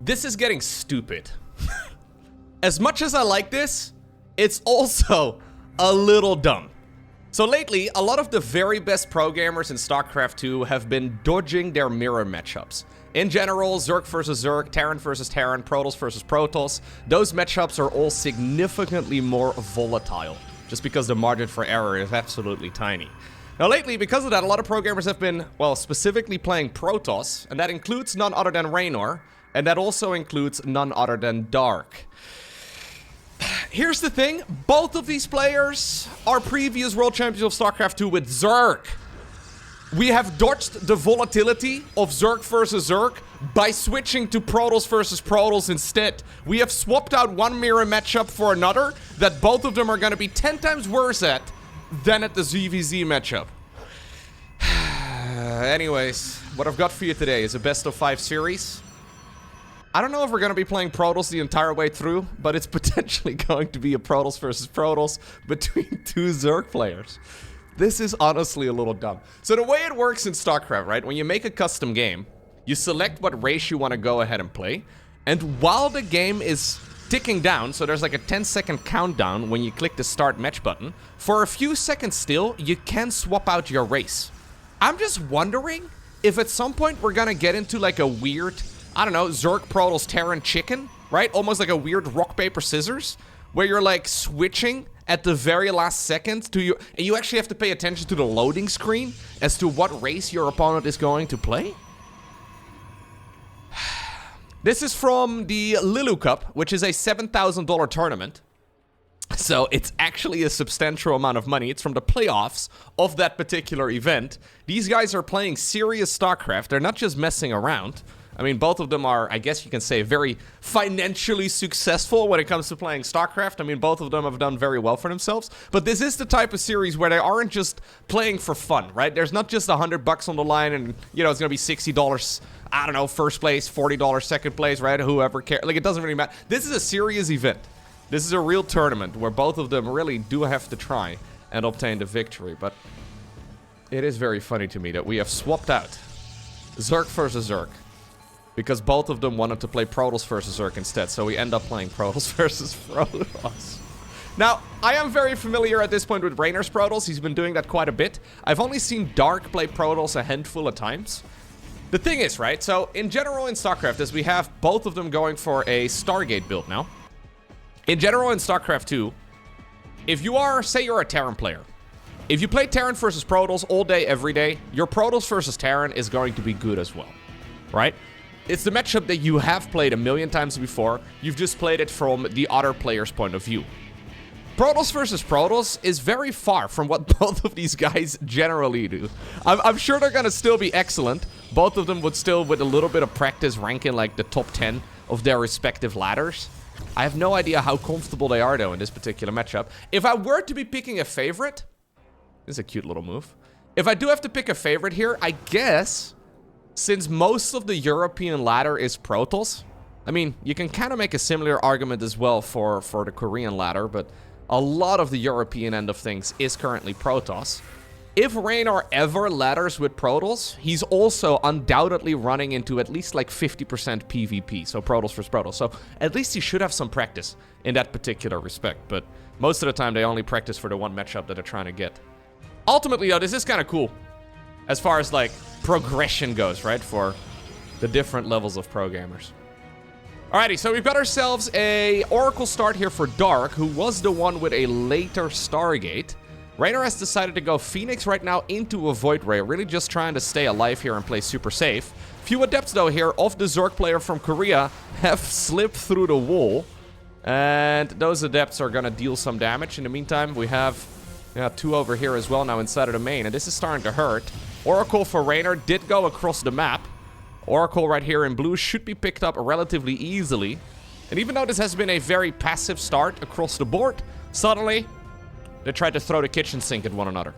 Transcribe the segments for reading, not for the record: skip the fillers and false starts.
This is getting stupid. As much as I like this, it's also a little dumb. So lately, a lot of the very best pro gamers in StarCraft 2 have been dodging their mirror matchups. In general, Zerg versus Zerg, Terran versus Terran, Protoss versus Protoss, those matchups are all significantly more volatile, just because the margin for error is absolutely tiny. Now lately, because of that, a lot of pro gamers have been, well, specifically playing Protoss, and that includes none other than Reynor, and that also includes none other than Dark. Here's the thing, both of these players are previous world champions of StarCraft 2 with Zerg. We have dodged the volatility of Zerg versus Zerg by switching to Protoss versus Protoss instead. We have swapped out one mirror matchup for another that both of them are going to be 10 times worse at than at the ZVZ matchup. Anyways, what I've got for you today is a best of 5 series. I don't know if we're going to be playing Protoss the entire way through, but it's potentially going to be a Protoss versus Protoss between 2 Zerg players. This is honestly a little dumb. So the way it works in StarCraft, right? When you make a custom game, you select what race you want to go ahead and play. And while the game is ticking down, so there's like a 10-second countdown when you click the start match button, for a few seconds still, you can swap out your race. I'm just wondering if at some point we're going to get into like a weird, I don't know, Zerg, Protoss, Terran chicken, right? Almost like a weird rock, paper, scissors, where you're like switching at the very last second to you, and you actually have to pay attention to the loading screen as to what race your opponent is going to play. This is from the Lilu Cup, which is a $7,000 tournament. So it's actually a substantial amount of money. It's from the playoffs of that particular event. These guys are playing serious StarCraft. They're not just messing around. I mean, both of them are, I guess you can say, very financially successful when it comes to playing StarCraft. I mean, both of them have done very well for themselves. But this is the type of series where they aren't just playing for fun, right? There's not just $100 on the line and, you know, it's going to be $60, I don't know, first place, $40 second place, right? Whoever cares. Like, it doesn't really matter. This is a serious event. This is a real tournament where both of them really do have to try and obtain the victory. But it is very funny to me that we have swapped out Zerg versus Zerg, because both of them wanted to play Protoss versus Zerg instead, so we end up playing Protoss versus Protoss. Now, I am very familiar at this point with Reynor's Protoss. He's been doing that quite a bit. I've only seen Dark play Protoss a handful of times. The thing is, right, so in general in StarCraft, as we have both of them going for a Stargate build now, in general in StarCraft 2, if you are, say you're a Terran player, if you play Terran versus Protoss all day, every day, your Protoss versus Terran is going to be good as well, right? It's the matchup that you have played a million times before. You've just played it from the other player's point of view. Protoss versus Protoss is very far from what both of these guys generally do. I'm sure they're going to still be excellent. Both of them would still, with a little bit of practice, rank in like the top 10 of their respective ladders. I have no idea how comfortable they are, though, in this particular matchup. If I were to be picking a favorite, this is a cute little move. If I do have to pick a favorite here, I guess, since most of the European ladder is Protoss, I mean, you can kind of make a similar argument as well for the Korean ladder, but a lot of the European end of things is currently Protoss. If Reynor ever ladders with Protoss, he's also undoubtedly running into at least like 50% PvP, so Protoss versus Protoss. So at least he should have some practice in that particular respect, but most of the time they only practice for the one matchup that they're trying to get. Ultimately, though, this is kind of cool as far as like progression goes, right, for the different levels of pro gamers. Alrighty, so we've got ourselves a Oracle start here for Dark, who was the one with a later Stargate. Reynor has decided to go Phoenix right now into a Void Ray, really just trying to stay alive here and play super safe. Few Adepts, though, here of the Zerg player from Korea have slipped through the wall, and those Adepts are going to deal some damage. In the meantime, we have 2 over here as well now inside of the main, and this is starting to hurt. Oracle for Reynor did go across the map. Oracle right here in blue should be picked up relatively easily. And even though this has been a very passive start across the board, suddenly they tried to throw the kitchen sink at one another.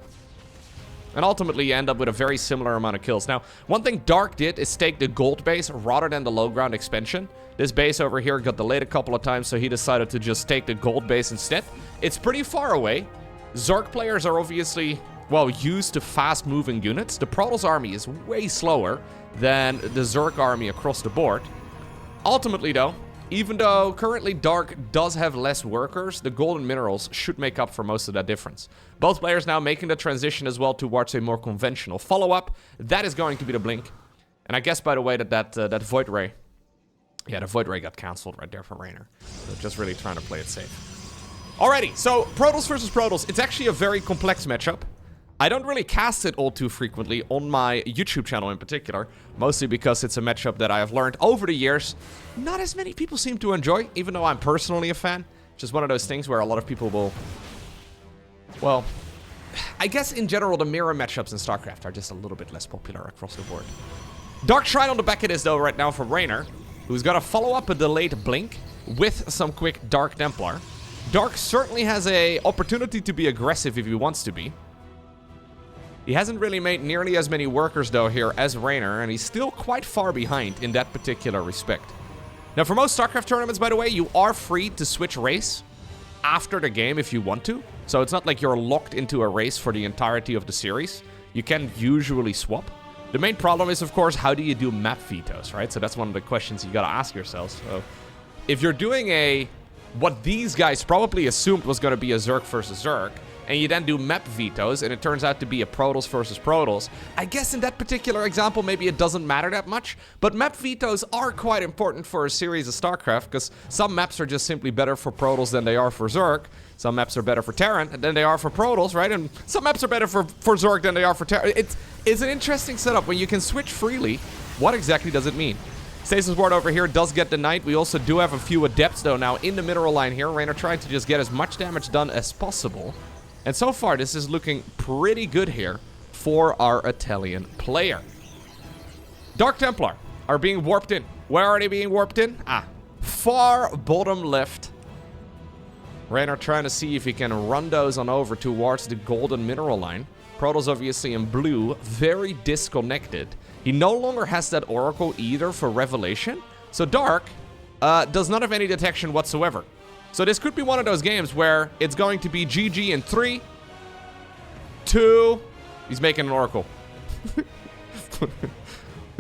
And ultimately you end up with a very similar amount of kills. Now, one thing Dark did is take the gold base rather than the low ground expansion. This base over here got delayed a couple of times, so he decided to just take the gold base instead. It's pretty far away. Zerg players are obviously, well, used to fast-moving units. The Protoss army is way slower than the Zerg army across the board. Ultimately, though, even though currently Dark does have less workers, the golden minerals should make up for most of that difference. Both players now making the transition as well towards a more conventional follow-up. That is going to be the Blink. And I guess, by the way, that Void Ray... Yeah, the Void Ray got cancelled right there for Reynor. So just really trying to play it safe. Alrighty, so Protoss versus Protoss. It's actually a very complex matchup. I don't really cast it all too frequently on my YouTube channel in particular, mostly because it's a matchup that I have learned over the years not as many people seem to enjoy, even though I'm personally a fan. Just one of those things where a lot of people will... Well, I guess in general the mirror matchups in StarCraft are just a little bit less popular across the board. Dark Shrine on the back of this though right now for Reynor, who's gonna follow up a delayed Blink with some quick Dark Templar. Dark certainly has an opportunity to be aggressive if he wants to be. He hasn't really made nearly as many workers, though, here as Reynor, and he's still quite far behind in that particular respect. Now, for most StarCraft tournaments, by the way, you are free to switch race after the game if you want to. So it's not like you're locked into a race for the entirety of the series. You can usually swap. The main problem is, of course, how do you do map vetoes, right? So that's one of the questions you gotta ask yourselves. So if you're doing what these guys probably assumed was gonna be a Zerg versus Zerg, and you then do map vetoes, and it turns out to be a Protoss versus Protoss, I guess in that particular example, maybe it doesn't matter that much, but map vetoes are quite important for a series of StarCraft, because some maps are just simply better for Protoss than they are for Zerg, some maps are better for Terran than they are for Protoss, right? And some maps are better for Zerg than they are for Terran. It's an interesting setup. When you can switch freely, what exactly does it mean? Stasis Ward over here does get denied. We also do have a few Adepts, though, now in the mineral line here. Reynor trying to just get as much damage done as possible. And so far, this is looking pretty good here for our Italian player. Dark Templar are being warped in. Where are they being warped in? Far bottom left. Reynor trying to see if he can run those on over towards the golden mineral line. Protoss obviously in blue, very disconnected. He no longer has that Oracle either for Revelation. So Dark does not have any detection whatsoever. So this could be one of those games where it's going to be GG in 3, 2, he's making an Oracle.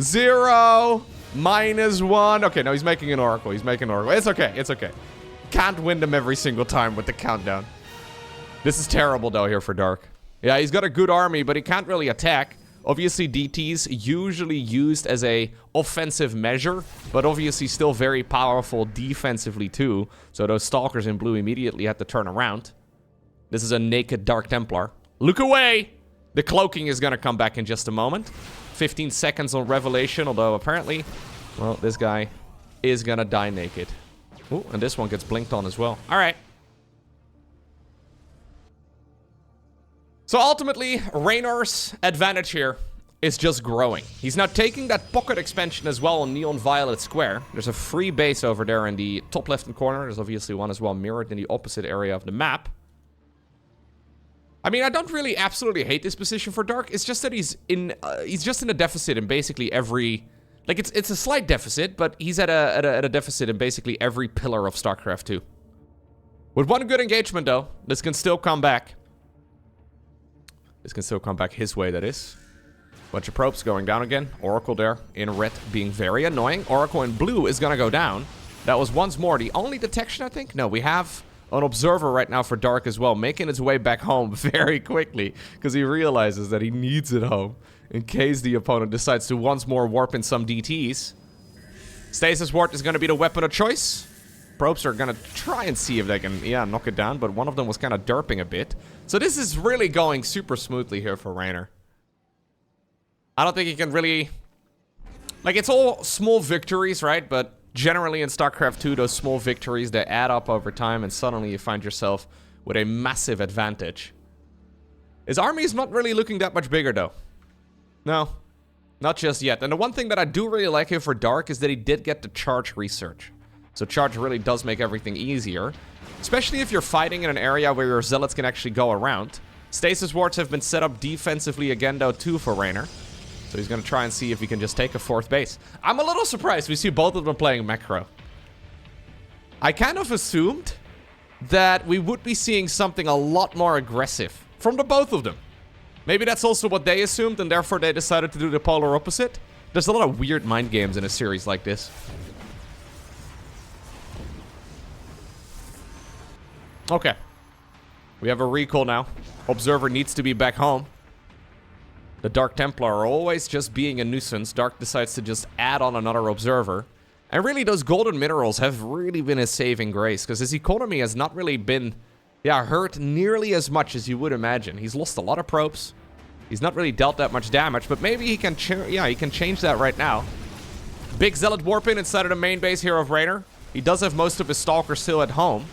0, -1. Okay, no, he's making an Oracle. He's making an Oracle. It's okay. It's okay. Can't win them every single time with the countdown. This is terrible, though, here for Dark. Yeah, he's got a good army, but he can't really attack. Obviously, DT's usually used as a offensive measure, but obviously still very powerful defensively too. So those Stalkers in blue immediately had to turn around. This is a naked Dark Templar. Look away! The cloaking is gonna come back in just a moment. 15 seconds on Revelation, although apparently, well, this guy is gonna die naked. Ooh, and this one gets blinked on as well. All right. So ultimately, Reynor's advantage here is just growing. He's now taking that pocket expansion as well on Neon Violet Square. There's a free base over there in the top left-hand corner. There's obviously one as well mirrored in the opposite area of the map. I mean, I don't really absolutely hate this position for Dark. It's just that he's just in a deficit in basically every... Like, it's a slight deficit, but he's at a deficit in basically every pillar of StarCraft 2. With one good engagement, though, this can still come back. This can still come back his way, that is. Bunch of probes going down again. Oracle there in red being very annoying. Oracle in blue is gonna go down. That was once more the only detection, I think. No, we have an observer right now for Dark as well, making its way back home very quickly because he realizes that he needs it home in case the opponent decides to once more warp in some DTs. Stasis Ward is gonna be the weapon of choice. Probes are gonna try and see if they can, knock it down, but one of them was kind of derping a bit. So this is really going super smoothly here for Reynor. I don't think he can really... Like, it's all small victories, right? But generally in StarCraft 2, those small victories, they add up over time, and suddenly you find yourself with a massive advantage. His army is not really looking that much bigger, though. No, not just yet. And the one thing that I do really like here for Dark is that he did get the charge research. So charge really does make everything easier, especially if you're fighting in an area where your zealots can actually go around. Stasis wards have been set up defensively again, though, too, for Reynor. So he's going to try and see if he can just take a fourth base. I'm a little surprised we see both of them playing macro. I kind of assumed that we would be seeing something a lot more aggressive from the both of them. Maybe that's also what they assumed, and therefore they decided to do the polar opposite. There's a lot of weird mind games in a series like this. Okay. We have a recall now. Observer needs to be back home. The Dark Templar are always just being a nuisance. Dark decides to just add on another observer. And really, those golden minerals have really been his saving grace, because his economy has not really been, hurt nearly as much as you would imagine. He's lost a lot of probes. He's not really dealt that much damage, but maybe he can, he can change that right now. Big Zealot Warpin inside of the main base here of Reynor. He does have most of his Stalkers still at home.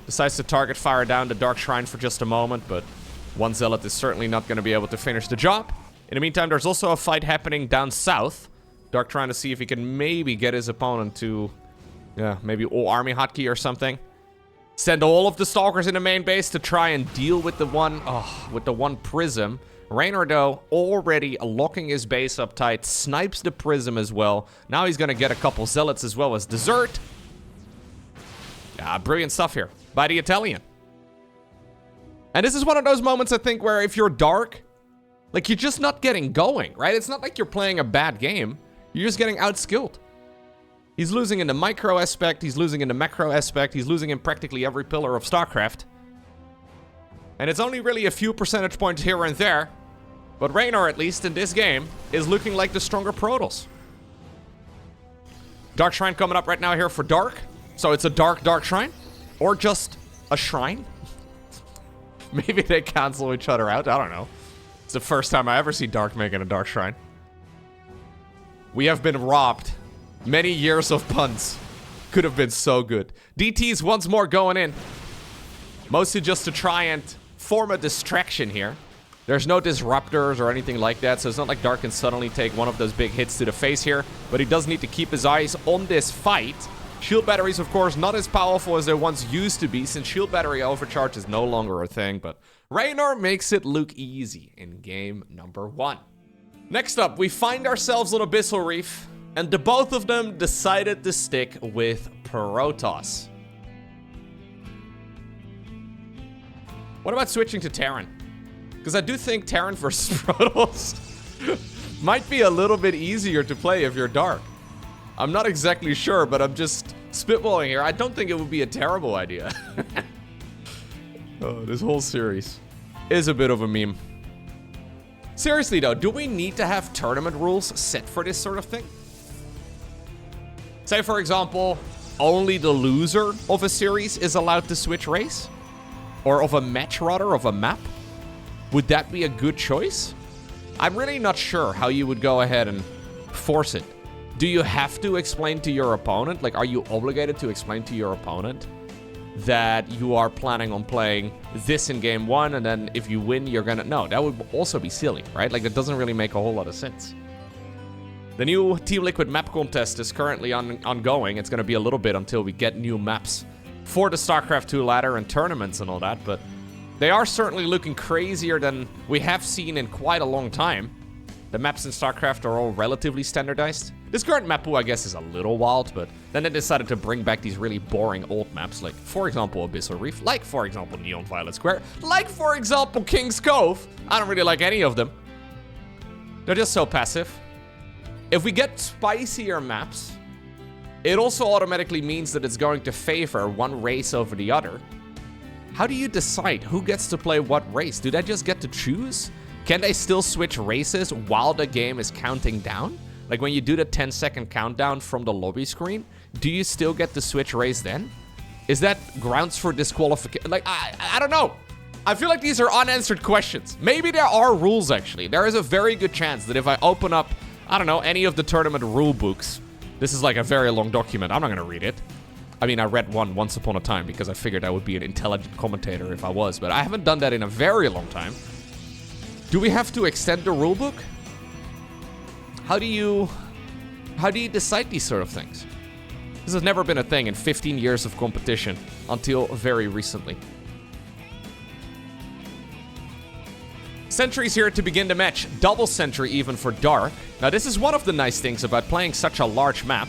Decides to target fire down the Dark Shrine for just a moment, but one Zealot is certainly not going to be able to finish the job. In the meantime, there's also a fight happening down south. Dark trying to see if he can maybe get his opponent to, maybe all army hotkey or something. Send all of the Stalkers in the main base to try and deal with the one prism. Reynor, though, already locking his base up tight, snipes the prism as well. Now he's going to get a couple Zealots as well as Desert. Brilliant stuff here by the Italian. And this is one of those moments, I think, where if you're Dark, like, you're just not getting going, right? It's not like you're playing a bad game. You're just getting outskilled. He's losing in the micro aspect. He's losing in the macro aspect. He's losing in practically every pillar of StarCraft. And it's only really a few percentage points here and there. But Reynor, at least in this game, is looking like the stronger Protoss. Dark Shrine coming up right now here for Dark. So it's a Dark Shrine? Or just a shrine? Maybe they cancel each other out. I don't know. It's the first time I ever see Dark making a Dark Shrine. We have been robbed. Many years of puns. Could have been so good. DT's once more going in. Mostly just to try and form a distraction here. There's no disruptors or anything like that, so it's not like Dark can suddenly take one of those big hits to the face here. But he does need to keep his eyes on this fight. Shield batteries, of course, not as powerful as they once used to be, since shield battery overcharge is no longer a thing. But Reynor makes it look easy in game number 1. Next up, we find ourselves on Abyssal Reef, and the both of them decided to stick with Protoss. What about switching to Terran? Because I do think Terran versus Protoss might be a little bit easier to play if you're Dark. I'm not exactly sure, but I'm just spitballing here. I don't think it would be a terrible idea. Oh, this whole series is a bit of a meme. Seriously though, do we need to have tournament rules set for this sort of thing? Say, for example, only the loser of a series is allowed to switch race? Or of a match, rather, of a map? Would that be a good choice? I'm really not sure how you would go ahead and force it. Do you have to explain to your opponent? Like, are you obligated to explain to your opponent that you are planning on playing this in game 1, and then if you win, you're gonna... No, that would also be silly, right? Like, that doesn't really make a whole lot of sense. The new Team Liquid map contest is currently ongoing. It's gonna be a little bit until we get new maps for the StarCraft 2 ladder and tournaments and all that, but they are certainly looking crazier than we have seen in quite a long time. The maps in StarCraft are all relatively standardized. This current map pool, I guess, is a little wild, but then they decided to bring back these really boring old maps, like, for example, Abyssal Reef, like, for example, Neon Violet Square, like, for example, King's Cove. I don't really like any of them. They're just so passive. If we get spicier maps, it also automatically means that it's going to favor one race over the other. How do you decide who gets to play what race? Do they just get to choose? Can they still switch races while the game is counting down? Like when you do the 10-second countdown from the lobby screen, do you still get to switch race then? Is that grounds for disqualification? Like, I don't know. I feel like these are unanswered questions. Maybe there are rules, actually. There is a very good chance that if I open up, I don't know, any of the tournament rule books, this is like a very long document. I'm not going to read it. I mean, I read one once upon a time because I figured I would be an intelligent commentator if I was, but I haven't done that in a very long time. Do we have to extend the rulebook? How do you decide these sort of things? This has never been a thing in 15 years of competition until very recently. Sentries here to begin the match. Double sentry even for Dark. Now this is one of the nice things about playing such a large map.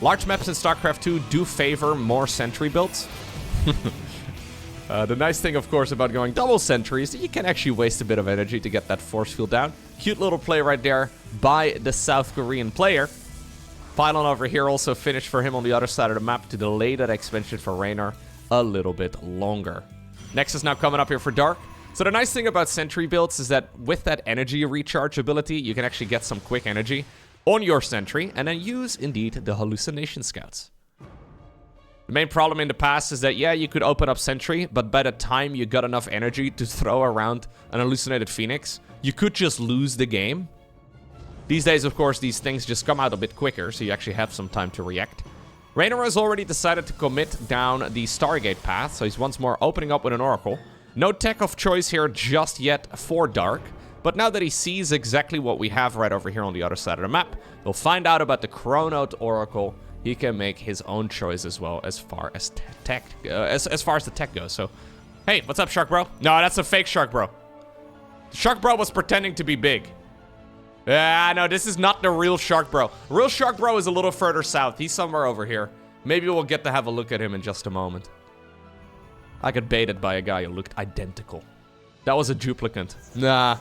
Large maps in StarCraft 2 do favor more sentry builds. The nice thing, of course, about going double sentry is that you can actually waste a bit of energy to get that force field down. Cute little play right there by the South Korean player. Pylon over here also finished for him on the other side of the map to delay that expansion for Reynor. a little bit longer. Next is now coming up here for Dark. So the nice thing about Sentry builds is that with that energy recharge ability, you can actually get some quick energy on your Sentry and then use, indeed, the Hallucination Scouts. The main problem in the past is that, yeah, you could open up Sentry, but by the time you got enough energy to throw around an Hallucinated Phoenix, you could just lose the game. These days, of course, these things just come out a bit quicker, so you actually have some time to react. Reynor has already decided to commit down the Stargate path, so he's once more opening up with an Oracle. No tech of choice here just yet for Dark, but now that he sees exactly what we have right over here on the other side of the map, he'll find out about the Chronote Oracle. He can make his own choice as well as far as tech, as far as the tech goes. So, hey, what's up, Shark Bro? No, that's a fake Shark Bro. Shark Bro was pretending to be big. No, this is not the real Shark Bro. Real Shark Bro is a little further south. He's somewhere over here. Maybe we'll get to have a look at him in just a moment. I got baited by a guy who looked identical. That was a duplicate. Nah.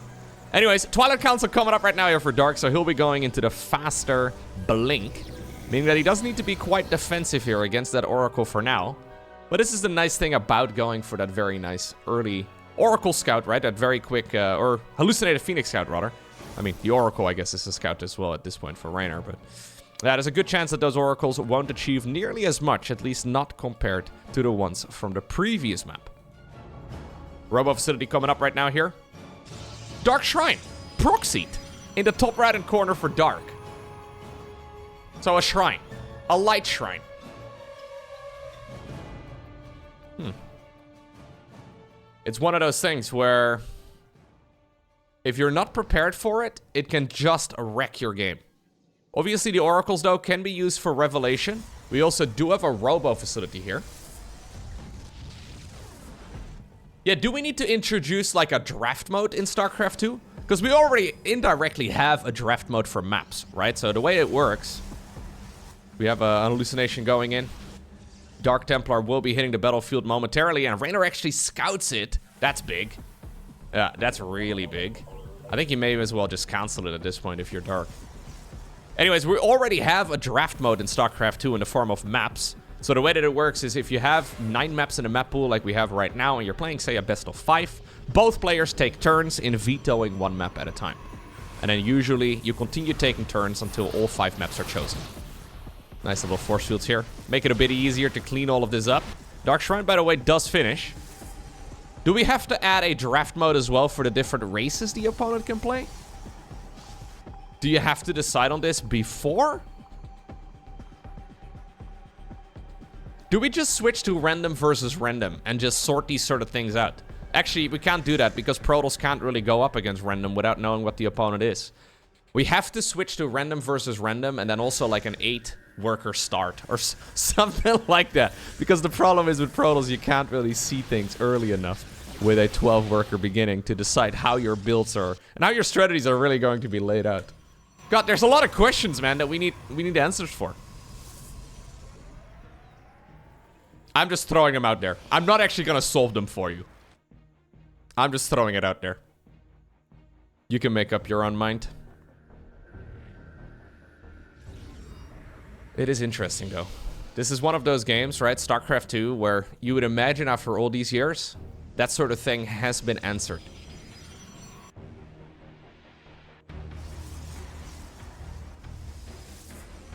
Anyways, Twilight Council coming up right now here for Dark, so he'll be going into the faster Blink. Meaning that he does need to be quite defensive here against that Oracle for now. But this is the nice thing about going for that very nice early Oracle Scout, right? That very quick, or Hallucinated Phoenix Scout, rather. I mean, the Oracle, I guess, is a Scout as well at this point for Reynor, but... yeah, there's a good chance that those Oracles won't achieve nearly as much, at least not compared to the ones from the previous map. Robo Facility coming up right now here. Dark Shrine. Proxied. In the top right-hand corner for Dark. So a shrine. A light shrine. It's one of those things where if you're not prepared for it, it can just wreck your game. Obviously, the Oracles, though, can be used for Revelation. We also do have a Robo Facility here. Yeah, do we need to introduce, like, a draft mode in StarCraft 2? Because we already indirectly have a draft mode for maps, right? So the way it works... we have an hallucination going in. Dark Templar will be hitting the battlefield momentarily, and Reynor actually scouts it. That's big. Yeah, that's really big. I think you may as well just cancel it at this point if you're Dark. Anyways, we already have a draft mode in StarCraft 2 in the form of maps. So the way that it works is if you have 9 maps in a map pool like we have right now, and you're playing, say, a best of 5, both players take turns in vetoing one map at a time. And then usually you continue taking turns until all 5 maps are chosen. Nice little force fields here. Make it a bit easier to clean all of this up. Dark Shrine, by the way, does finish. Do we have to add a draft mode as well for the different races the opponent can play? Do you have to decide on this before? Do we just switch to random versus random and just sort these sort of things out? Actually, we can't do that because Protoss can't really go up against random without knowing what the opponent is. We have to switch to random versus random and then also like an 8-worker start or something like that. Because the problem is with Protoss, you can't really see things early enough with a 12-worker beginning to decide how your builds are and how your strategies are really going to be laid out. God, there's a lot of questions, man, that we need answers for. I'm just throwing them out there. I'm not actually gonna solve them for you. I'm just throwing it out there. You can make up your own mind. It is interesting, though. This is one of those games, right, StarCraft 2, where you would imagine after all these years, that sort of thing has been answered.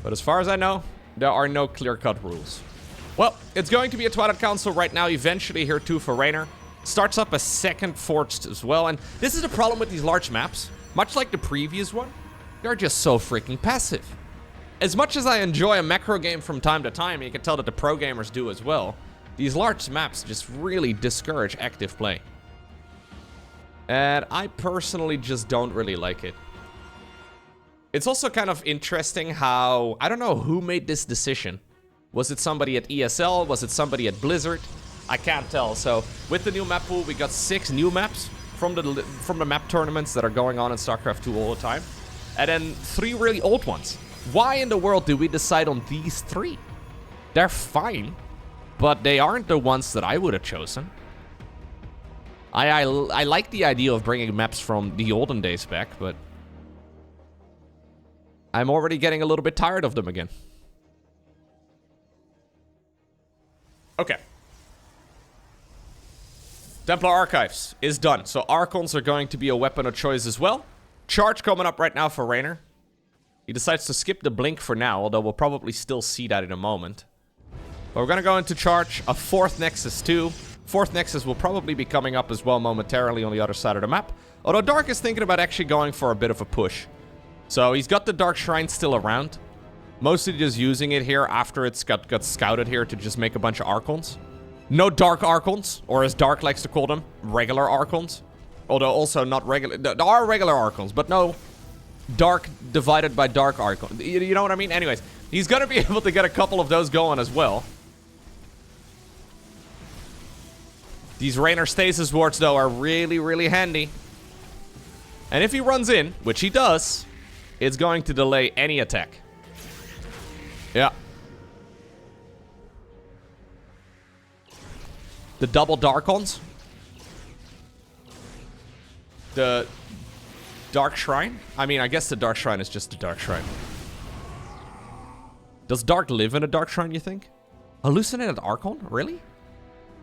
But as far as I know, there are no clear-cut rules. Well, it's going to be a Twilight Council right now, eventually here too for Reynor. Starts up a second Forged as well, and this is the problem with these large maps. Much like the previous one, they're just so freaking passive. As much as I enjoy a macro game from time to time, and you can tell that the pro gamers do as well, these large maps just really discourage active play. And I personally just don't really like it. It's also kind of interesting how, I don't know who made this decision. Was it somebody at ESL? Was it somebody at Blizzard? I can't tell. So with the new map pool, we got 6 new maps from the map tournaments that are going on in StarCraft 2 all the time. And then 3 really old ones. Why in the world did we decide on these 3? They're fine, but they aren't the ones that I would have chosen. I like the idea of bringing maps from the olden days back, but I'm already getting a little bit tired of them again. Okay. Templar Archives is done. So Archons are going to be a weapon of choice as well. Charge coming up right now for Reynor. He decides to skip the blink for now, although we'll probably still see that in a moment. But we're going to go into charge. A 4th Nexus too. 4th Nexus will probably be coming up as well momentarily on the other side of the map. Although Dark is thinking about actually going for a bit of a push. So he's got the Dark Shrine still around. Mostly just using it here after it's got scouted here to just make a bunch of Archons. No Dark Archons, or as Dark likes to call them, regular Archons. Although also not regular... There are regular Archons, but no Dark divided by Dark Archons. You know what I mean? Anyways, he's going to be able to get a couple of those going as well. These Reynor Stasis Wards, though, are really, really handy. And if he runs in, which he does, it's going to delay any attack. Yeah. The double Darkons. The Dark Shrine. I mean, I guess the Dark Shrine is just a Dark Shrine. Does Dark live in a Dark Shrine, you think? Hallucinated Archon? Really?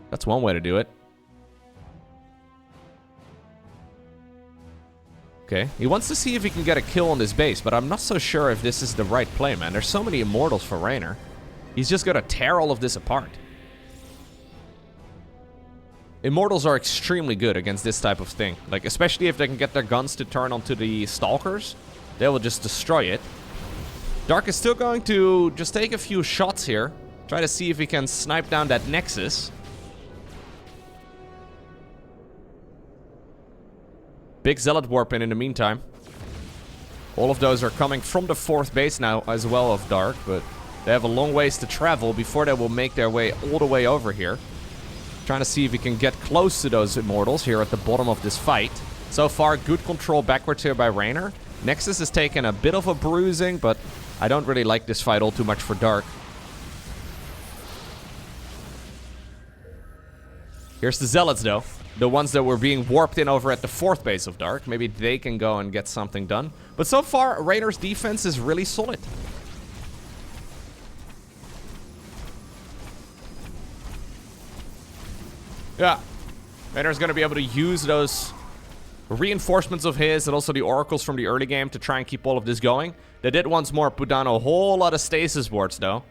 That's one way to do it. Okay, he wants to see if he can get a kill on this base, but I'm not so sure if this is the right play, man. There's so many Immortals for Reynor. He's just gonna tear all of this apart. Immortals are extremely good against this type of thing. Like, especially if they can get their guns to turn onto the Stalkers. They will just destroy it. Dark is still going to just take a few shots here. Try to see if he can snipe down that Nexus. Big Zealot Warp in the meantime. All of those are coming from the 4th base now as well of Dark, but they have a long ways to travel before they will make their way all the way over here. Trying to see if he can get close to those Immortals here at the bottom of this fight. So far, good control backwards here by Reynor. Nexus has taken a bit of a bruising, but I don't really like this fight all too much for Dark. Here's the Zealots, though. The ones that were being warped in over at the 4th base of Dark. Maybe they can go and get something done. But so far, Reynor's defense is really solid. Yeah. Reynor's going to be able to use those reinforcements of his and also the oracles from the early game to try and keep all of this going. They did once more put down a whole lot of stasis wards, though.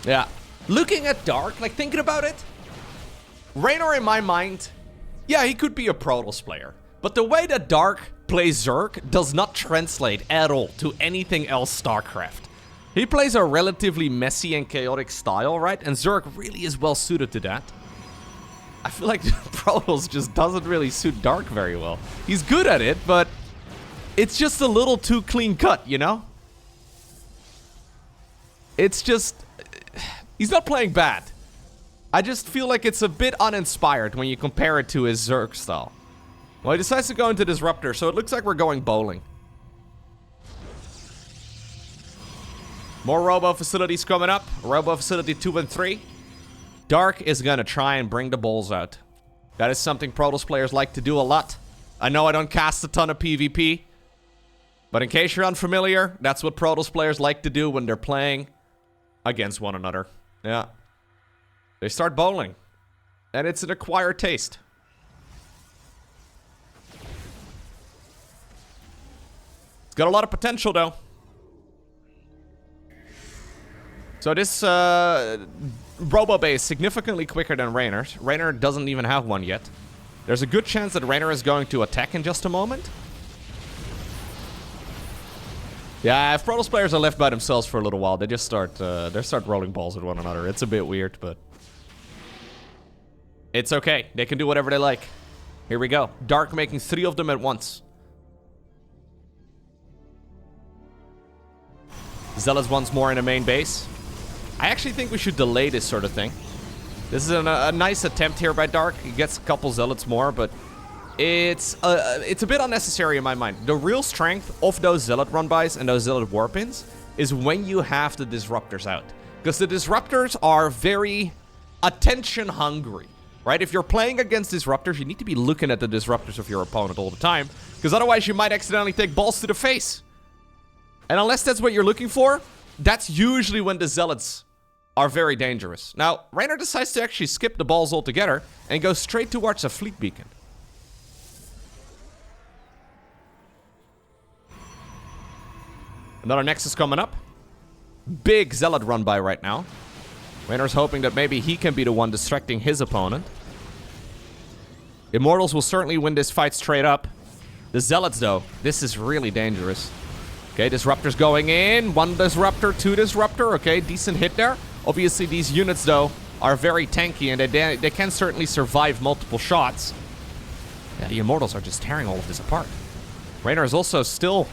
Yeah. Looking at Dark, like thinking about it, Reynor in my mind, yeah, he could be a Protoss player. But the way that Dark plays Zerg does not translate at all to anything else StarCraft. He plays a relatively messy and chaotic style, right? And Zerg really is well suited to that. I feel like Protoss just doesn't really suit Dark very well. He's good at it, but it's just a little too clean cut, you know? It's just... He's not playing bad. I just feel like it's a bit uninspired when you compare it to his Zerg style. Well, he decides to go into Disruptor, so it looks like we're going bowling. More Robo Facilities coming up. Robo Facility 2 and 3. Dark is gonna try and bring the balls out. That is something Protoss players like to do a lot. I know I don't cast a ton of PvP, but in case you're unfamiliar, that's what Protoss players like to do when they're playing against one another. Yeah. They start bowling. And it's an acquired taste. It's got a lot of potential, though. So this Robo base significantly quicker than Reynor's. Reynor doesn't even have one yet. There's a good chance that Reynor is going to attack in just a moment. Yeah, if Protoss players are left by themselves for a little while, they just start rolling balls at one another. It's a bit weird, but it's okay. They can do whatever they like. Here we go. Dark making 3 of them at once. Zealots once more in the main base. I actually think we should delay this sort of thing. This is a nice attempt here by Dark. He gets a couple Zealots more, but it's a bit unnecessary in my mind. The real strength of those Zealot run-bys and those Zealot warp-ins is when you have the Disruptors out. Because the Disruptors are very attention-hungry, right? If you're playing against Disruptors, you need to be looking at the Disruptors of your opponent all the time. Because otherwise you might accidentally take balls to the face. And unless that's what you're looking for, that's usually when the Zealots are very dangerous. Now, Reynor decides to actually skip the balls altogether and go straight towards a fleet beacon. Another Nexus coming up. Big Zealot run by right now. Reynor's hoping that maybe he can be the one distracting his opponent. Immortals will certainly win this fight straight up. The Zealots, though, this is really dangerous. Okay, Disruptor's going in. 1 Disruptor, 2 Disruptor. Okay, decent hit there. Obviously, these units, though, are very tanky, and they can certainly survive multiple shots. Yeah, the Immortals are just tearing all of this apart. Reynor is also still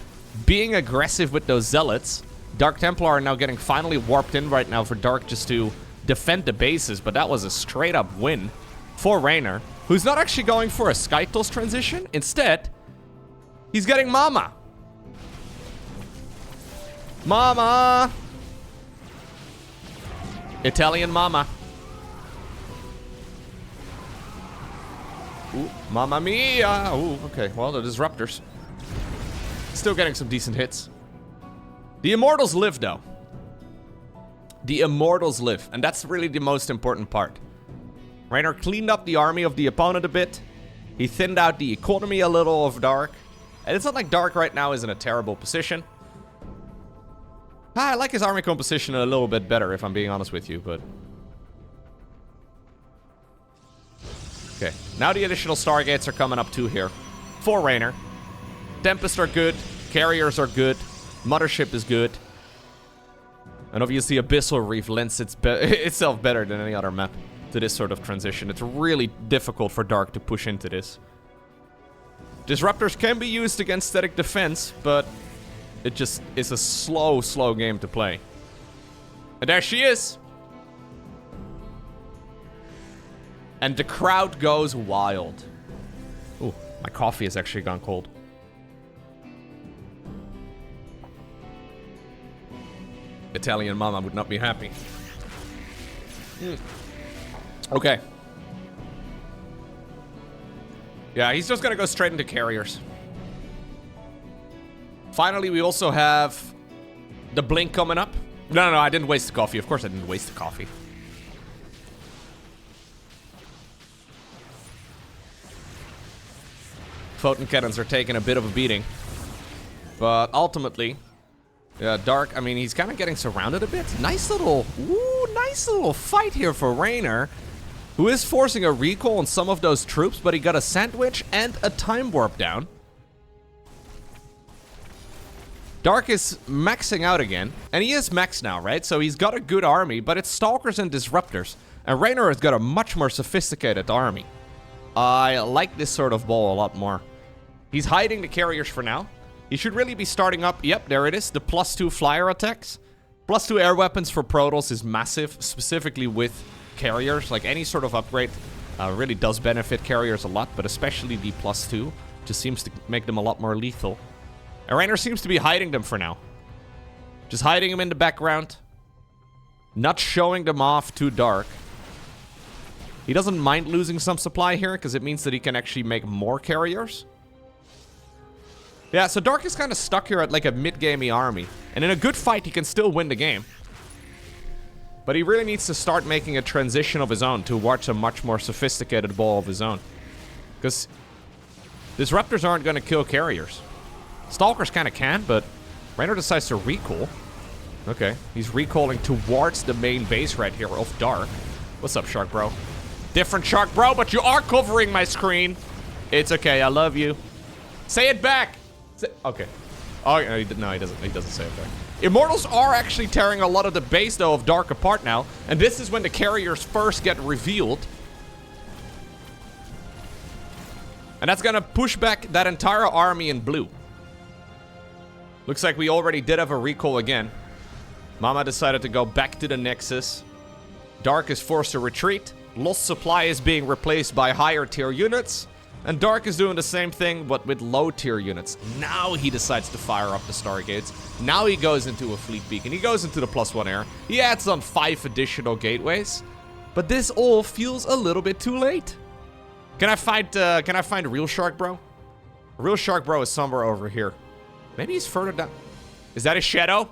being aggressive with those Zealots. Dark Templar are now getting finally warped in right now for Dark just to defend the bases, but that was a straight-up win for Reynor, who's not actually going for a Skytos transition. Instead, he's getting Mama. Mama! Italian Mama. Ooh, Mamma Mia! Ooh, okay, well, the Disruptors. Still getting some decent hits. The Immortals live, though. The Immortals live, and that's really the most important part. Reynor cleaned up the army of the opponent a bit. He thinned out the economy a little of Dark. And it's not like Dark right now is in a terrible position. I like his army composition a little bit better, if I'm being honest with you, but... Okay, now the additional Stargates are coming up too here. For Reynor. Tempest are good. Carriers are good. Mothership is good. And obviously Abyssal Reef lends itself better than any other map to this sort of transition. It's really difficult for Dark to push into this. Disruptors can be used against static defense, but it just is a slow game to play. And there she is. And the crowd goes wild. Ooh, my coffee has actually gone cold. Italian Mama would not be happy. Okay. Yeah, he's just gonna go straight into carriers. Finally, we also have the Blink coming up. No, I didn't waste the coffee. Of course I didn't waste the coffee. Photon cannons are taking a bit of a beating. But ultimately... Yeah, Dark, I mean, he's kind of getting surrounded a bit. Nice little fight here for Reynor, who is forcing a recall on some of those troops, but he got a sandwich and a time warp down. Dark is maxing out again, and he is maxed now, right? So he's got a good army, but it's Stalkers and Disruptors, and Reynor has got a much more sophisticated army. I like this sort of ball a lot more. He's hiding the carriers for now. He should really be starting up. Yep, there it is. The +2 flyer attacks. +2 air weapons for Protoss is massive, specifically with carriers. Like any sort of upgrade really does benefit carriers a lot, but especially the +2 just seems to make them a lot more lethal. And Reynor seems to be hiding them for now. Just hiding them in the background. Not showing them off too Dark. He doesn't mind losing some supply here, because it means that he can actually make more carriers. Yeah, so Dark is kind of stuck here at like a mid-gamey army. And in a good fight, he can still win the game. But he really needs to start making a transition of his own towards a much more sophisticated ball of his own. Because Disruptors aren't going to kill carriers. Stalkers kind of can, but Reynor decides to recall. Okay, he's recalling towards the main base right here of Dark. What's up, Shark Bro? Different Shark Bro, but you are covering my screen. It's okay, I love you. Say it back! Okay. Oh, no, he doesn't. He doesn't say it back. Immortals are actually tearing a lot of the base, though, of Dark apart now. And this is when the carriers first get revealed. And that's gonna push back that entire army in blue. Looks like we already did have a recall again. Mama decided to go back to the Nexus. Dark is forced to retreat. Lost supply is being replaced by higher tier units. And Dark is doing the same thing, but with low tier units. Now he decides to fire up the Stargates. Now he goes into a fleet beacon. He goes into the +1 air. He adds on 5 additional gateways. But this all feels a little bit too late. Can I find Real Shark Bro? Real Shark Bro is somewhere over here. Maybe he's further down. Is that a shadow?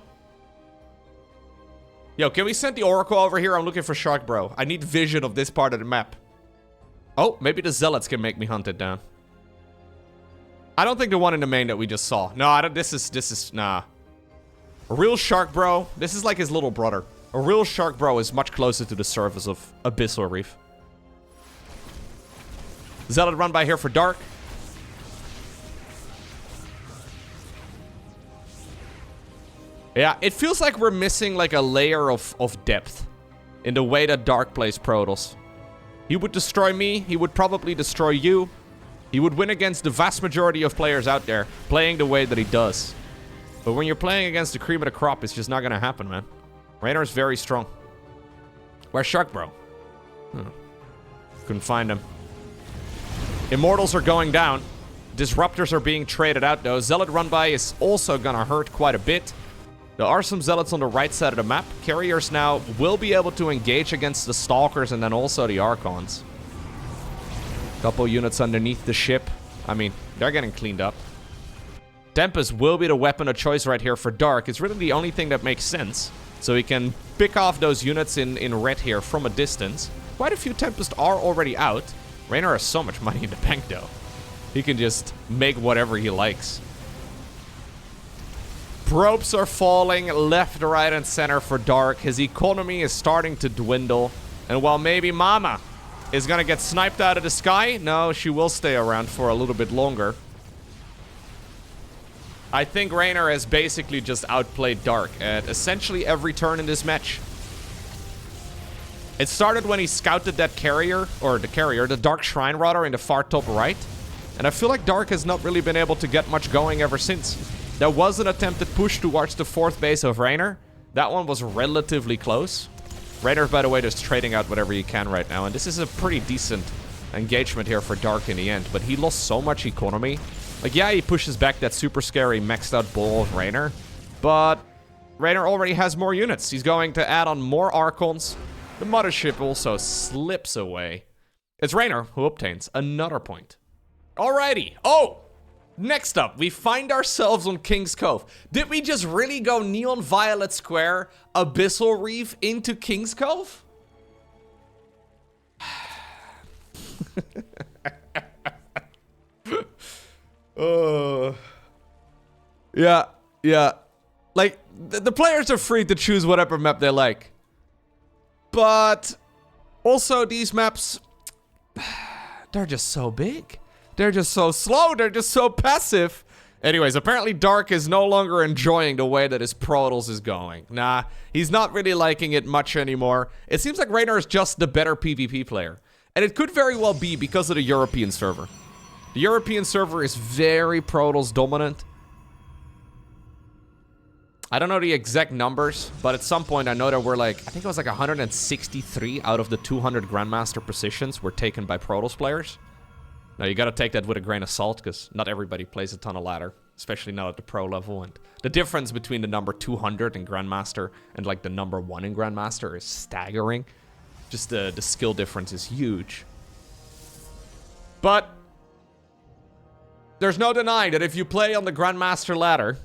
Yo, can we send the Oracle over here? I'm looking for Shark Bro. I need vision of this part of the map. Oh, maybe the Zealots can make me hunt it down. I don't think the one in the main that we just saw. No, I don't. This is, nah. A real Shark Bro. This is like his little brother. A real Shark Bro is much closer to the surface of Abyssal Reef. Zealot run by here for Dark. Yeah, it feels like we're missing like a layer of depth in the way that Dark plays Protoss. He would destroy me. He would probably destroy you. He would win against the vast majority of players out there playing the way that he does. But when you're playing against the cream of the crop, it's just not going to happen, man. Reynor is very strong. Where's Shark Bro? Couldn't find him. Immortals are going down. Disruptors are being traded out, though. Zealot run by is also going to hurt quite a bit. There are some Zealots on the right side of the map. Carriers now will be able to engage against the Stalkers and then also the Archons. Couple units underneath the ship. I mean, they're getting cleaned up. Tempest will be the weapon of choice right here for Dark. It's really the only thing that makes sense. So he can pick off those units in red here from a distance. Quite a few Tempest are already out. Reynor has so much money in the bank, though. He can just make whatever he likes. Probes are falling left, right, and center for Dark. His economy is starting to dwindle. And while maybe Mama is gonna get sniped out of the sky, no, she will stay around for a little bit longer. I think Reynor has basically just outplayed Dark at essentially every turn in this match. It started when he scouted that carrier, or the Dark Shrine Raider in the far top right. And I feel like Dark has not really been able to get much going ever since. There was an attempted push towards the 4th base of Reynor. That one was relatively close. Reynor, by the way, is trading out whatever he can right now. And this is a pretty decent engagement here for Dark in the end. But he lost so much economy. Like, yeah, he pushes back that super scary maxed out ball of Reynor. But Reynor already has more units. He's going to add on more Archons. The mothership also slips away. It's Reynor who obtains another point. Alrighty. Oh! Next up, we find ourselves on King's Cove. Did we just really go Neon Violet Square, Abyssal Reef into King's Cove? Yeah. Like, the players are free to choose whatever map they like. But also these maps, they're just so big. They're just so slow. They're just so passive. Anyways, apparently Dark is no longer enjoying the way that his Protoss is going. Nah, he's not really liking it much anymore. It seems like Reynor is just the better PvP player. And it could very well be because of the European server. The European server is very Protoss dominant. I don't know the exact numbers, but at some point I know there were like, I think it was like 163 out of the 200 Grandmaster positions were taken by Protoss players. Now, you gotta take that with a grain of salt, because not everybody plays a ton of ladder, especially now at the pro level, and the difference between the number 200 in Grandmaster and, like, the number 1 in Grandmaster is staggering. Just the skill difference is huge. But there's no denying that if you play on the Grandmaster ladder,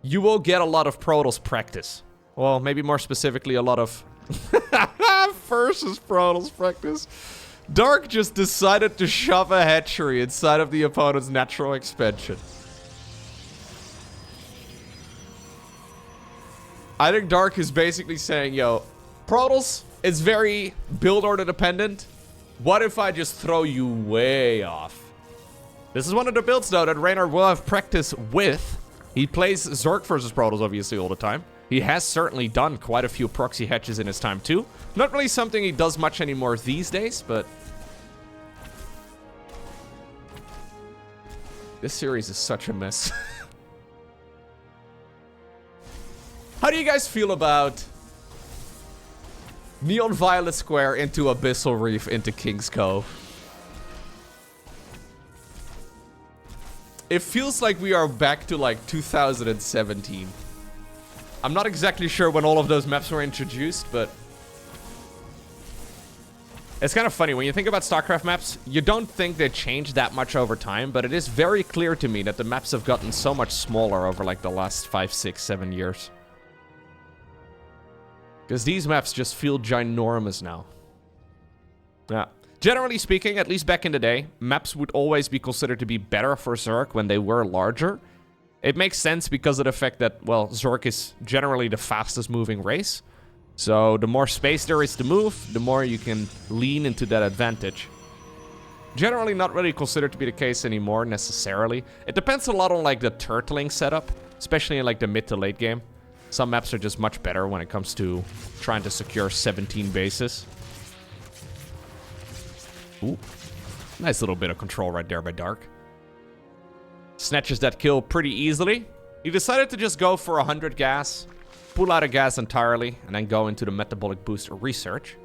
you will get a lot of Protoss practice. Well, maybe more specifically, a lot of versus Protoss practice. Dark just decided to shove a hatchery inside of the opponent's natural expansion. I think Dark is basically saying, yo, Protoss is very build order dependent. What if I just throw you way off? This is one of the builds, though, that Reynor will have practice with. He plays Zerg versus Protoss, obviously, all the time. He has certainly done quite a few proxy hatches in his time, too. Not really something he does much anymore these days, but this series is such a mess. How do you guys feel about Neon Violet Square into Abyssal Reef into King's Cove? It feels like we are back to like 2017. I'm not exactly sure when all of those maps were introduced, but it's kind of funny. When you think about StarCraft maps, you don't think they change that much over time, but it is very clear to me that the maps have gotten so much smaller over like the last 5, 6, 7 years. Because these maps just feel ginormous now. Yeah. Generally speaking, at least back in the day, maps would always be considered to be better for Zerg when they were larger. It makes sense because of the fact that, well, Zerg is generally the fastest moving race. So the more space there is to move, the more you can lean into that advantage. Generally not really considered to be the case anymore, necessarily. It depends a lot on, like, the turtling setup, especially in, like, the mid to late game. Some maps are just much better when it comes to trying to secure 17 bases. Ooh. Nice little bit of control right there by Dark. Snatches that kill pretty easily. He decided to just go for 100 gas, pull out of gas entirely, and then go into the metabolic boost research.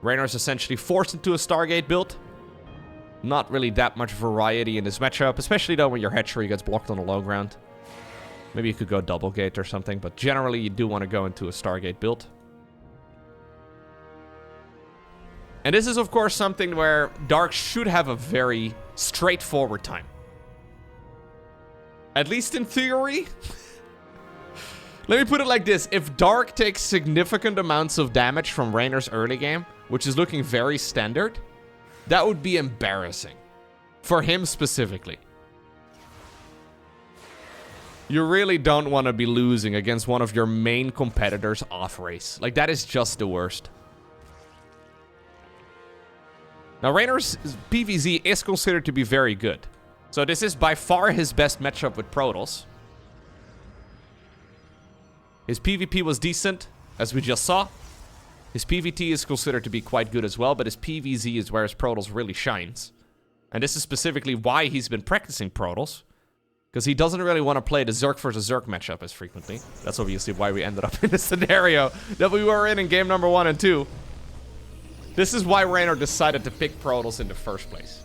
Reynor is essentially forced into a Stargate build. Not really that much variety in this matchup, especially though when your hatchery gets blocked on the low ground. Maybe you could go double gate or something, but generally you do want to go into a Stargate build. And this is of course something where Dark should have a very straightforward time. At least in theory. Let me put it like this. If Dark takes significant amounts of damage from Reynor's early game, which is looking very standard, that would be embarrassing. For him specifically. You really don't want to be losing against one of your main competitors off race. Like, that is just the worst. Now, Reynor's PvZ is considered to be very good. So this is by far his best matchup with Protoss. His PvP was decent, as we just saw. His PvT is considered to be quite good as well, but his PvZ is where his Protoss really shines. And this is specifically why he's been practicing Protoss. Because he doesn't really want to play the Zerg versus Zerg matchup as frequently. That's obviously why we ended up in the scenario that we were in game number 1 and 2. This is why Reynor decided to pick Protoss in the first place.